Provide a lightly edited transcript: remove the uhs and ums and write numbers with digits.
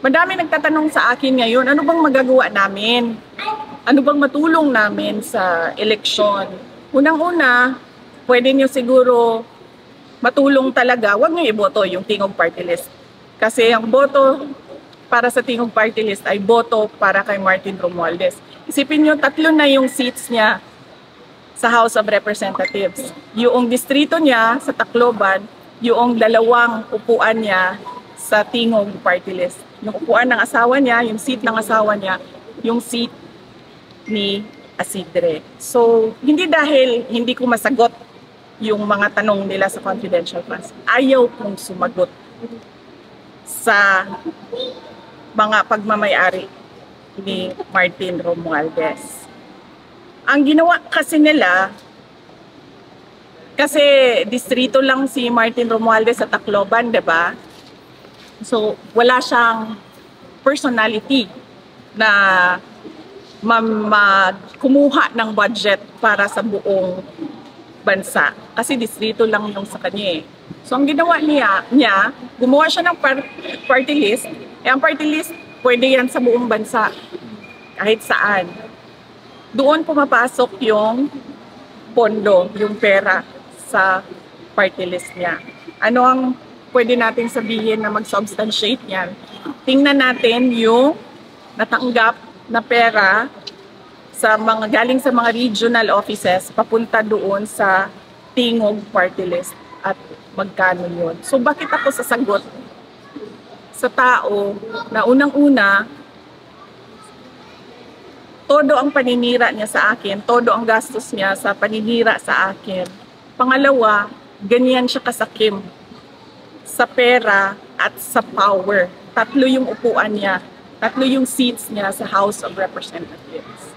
Madami nagtatanong sa akin ngayon, ano bang magagawa namin? Ano bang matulong namin sa eleksyon? Unang-una, pwede nyo siguro matulong talaga, huwag nyo iboto yung Tingog Party List. Kasi ang boto para sa Tingog Party List ay boto para kay Martin Romualdez. Isipin nyo, 3 na yung seats niya sa House of Representatives. Yung distrito niya sa Tacloban, yung 2 upuan niya sa Tingog Party List. Yung upuan ng asawa niya, yung seat ng asawa niya, yung seat ni Isidre. So, hindi dahil hindi ko masagot yung mga tanong nila sa confidential funds. Ayaw kong sumagot sa mga pagmamayari ni Martin Romualdez. Ang ginawa kasi nila, kasi distrito lang si Martin Romualdez sa Tacloban, 'di ba? So, wala siyang personality na kumuha ng budget para sa buong bansa. Kasi distrito lang yung sa kanya eh. So, ang ginawa niya gumawa siya ng party list. Ang party list, pwede yan sa buong bansa. Kahit saan. Doon pumapasok yung pondo, yung pera sa party list niya. Ano ang pwede natin sabihin na mag-substantiate niyan? Tingnan natin yung natanggap na pera sa galing sa mga regional offices papunta doon sa Tingog Party List at magkano yun. So bakit ako sasagot sa tao na unang-una, todo ang paninira niya sa akin, todo ang gastos niya sa paninira sa akin. Pangalawa, ganyan siya kasakim sa pera at sa power. 3 yung upuan niya, 3 yung seats niya sa House of Representatives.